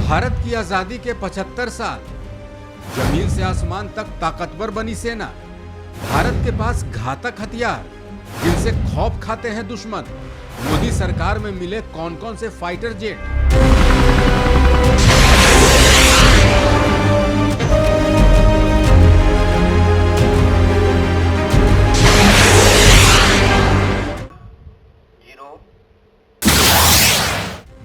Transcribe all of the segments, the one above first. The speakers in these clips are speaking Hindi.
भारत की आजादी के 75 साल, जमीन से आसमान तक ताकतवर बनी सेना। भारत के पास घातक हथियार जिनसे खौफ खाते हैं दुश्मन। मोदी सरकार में मिले कौन कौन से फाइटर जेट।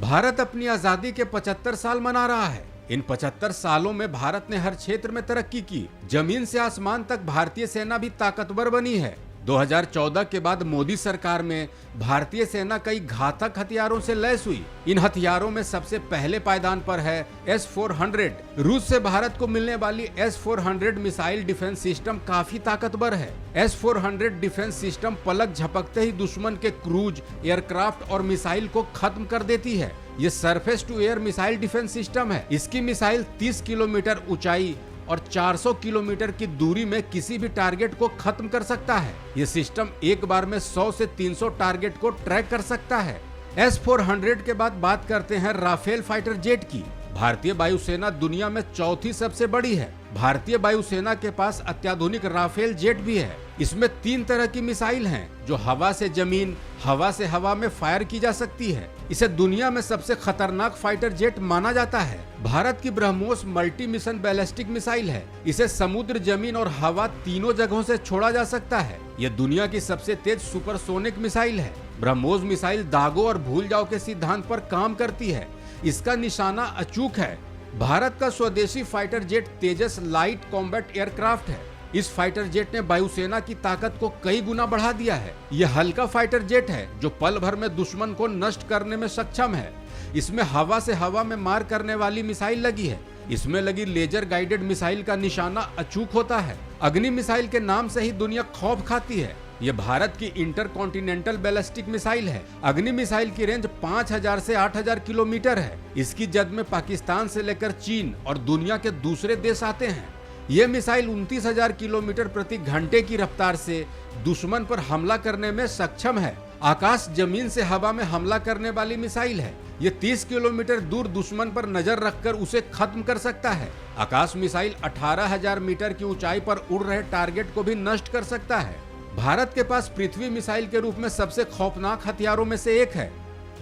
भारत अपनी आजादी के 75 साल मना रहा है। इन 75 सालों में भारत ने हर क्षेत्र में तरक्की की। जमीन से आसमान तक भारतीय सेना भी ताकतवर बनी है। 2014 के बाद मोदी सरकार में भारतीय सेना कई घातक हथियारों से लैस हुई। इन हथियारों में सबसे पहले पायदान पर है S-400। रूस से भारत को मिलने वाली S-400 मिसाइल डिफेंस सिस्टम काफी ताकतवर है। S-400 डिफेंस सिस्टम पलक झपकते ही दुश्मन के क्रूज, एयरक्राफ्ट और मिसाइल को खत्म कर देती है। ये surface to air missile defence system है। इसकी मिसाइल 30 किलोमीटर ऊंचाई और 400 किलोमीटर की दूरी में किसी भी टारगेट को खत्म कर सकता है। ये सिस्टम एक बार में 100 से 300 टारगेट को ट्रैक कर सकता है। S-400 के बाद बात करते हैं राफेल फाइटर जेट की। भारतीय वायुसेना दुनिया में चौथी सबसे बड़ी है। भारतीय वायुसेना के पास अत्याधुनिक राफेल जेट भी है। इसमें 3 तरह की मिसाइल हैं, जो हवा से जमीन, हवा से हवा में फायर की जा सकती है। इसे दुनिया में सबसे खतरनाक फाइटर जेट माना जाता है। भारत की BrahMos multi mission ballistic missile है। इसे समुद्र, जमीन और हवा तीनों जगहों से छोड़ा जा सकता है। यह दुनिया की सबसे तेज सुपरसोनिक मिसाइल है। ब्रह्मोस मिसाइल दागो और भूल जाओ के सिद्धांत पर काम करती है। इसका निशाना अचूक है। भारत का स्वदेशी फाइटर जेट तेजस लाइट कॉम्बैट एयरक्राफ्ट है। इस फाइटर जेट ने वायुसेना की ताकत को कई गुना बढ़ा दिया है। यह हल्का फाइटर जेट है जो पल भर में दुश्मन को नष्ट करने में सक्षम है। इसमें हवा से हवा में मार करने वाली मिसाइल लगी है। इसमें लगी लेजर गाइडेड मिसाइल का निशाना अचूक होता है। अग्नि मिसाइल के नाम से ही दुनिया खौफ खाती है। ये भारत की इंटरकॉन्टिनेंटल बैलिस्टिक मिसाइल है। अग्नि मिसाइल की रेंज 5000 से 8000 किलोमीटर है। इसकी जद में पाकिस्तान से लेकर चीन और दुनिया के दूसरे देश आते हैं। ये मिसाइल 29,000 किलोमीटर प्रति घंटे की रफ्तार से दुश्मन पर हमला करने में सक्षम है। आकाश जमीन से हवा में हमला करने वाली मिसाइल है। ये 30 किलोमीटर दूर दुश्मन पर नजर रखकर उसे खत्म कर सकता है। आकाश मिसाइल 18,000 मीटर की ऊंचाई पर उड़ रहे टारगेट को भी नष्ट कर सकता है। भारत के पास पृथ्वी मिसाइल के रूप में सबसे खौफनाक हथियारों में से एक है।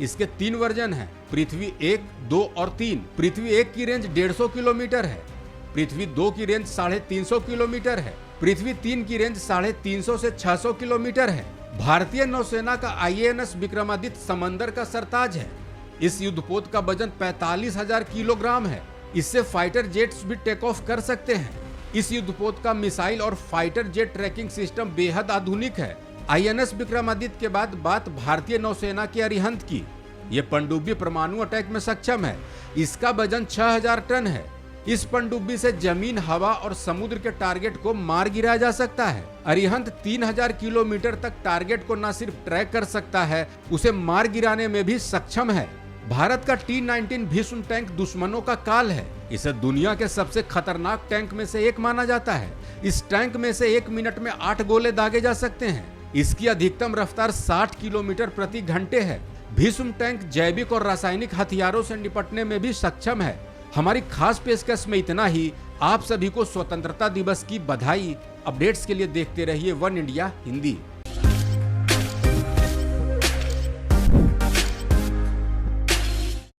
इसके 3 वर्जन हैं, पृथ्वी 1, 2 और 3। पृथ्वी 1 की रेंज 150 किलोमीटर है। पृथ्वी 2 की रेंज 350 किलोमीटर है। पृथ्वी 3 की रेंज 350 से 600 किलोमीटर है। भारतीय नौसेना का INS विक्रमादित्य समंदर का सरताज है। इस युद्धपोत का वजन 45,000 किलोग्राम है। इससे फाइटर जेट्स भी टेक ऑफ कर सकते हैं। इस युद्धपोत का मिसाइल और फाइटर जेट ट्रैकिंग सिस्टम बेहद आधुनिक है। INS विक्रमादित्य के बाद बात भारतीय नौसेना की अरिहंत की। ये पनडुब्बी परमाणु अटैक में सक्षम है। इसका वजन 6000 टन है। इस पनडुब्बी से जमीन, हवा और समुद्र के टारगेट को मार गिराया जा सकता है। अरिहंत 3000 किलोमीटर तक टारगेट को न सिर्फ ट्रैक कर सकता है, उसे मार गिराने में भी सक्षम है। भारत का T-19 भीष्म टैंक दुश्मनों का काल है। इसे दुनिया के सबसे खतरनाक टैंक में से एक माना जाता है। इस टैंक में से 1 मिनट में 8 गोले दागे जा सकते हैं। इसकी अधिकतम रफ्तार 60 किलोमीटर प्रति घंटे है। भीष्म टैंक जैविक और रासायनिक हथियारों से निपटने में भी सक्षम है। हमारी खास पेशकश में इतना ही। आप सभी को स्वतंत्रता दिवस की बधाई। अपडेट्स के लिए देखते रहिए वन इंडिया हिंदी।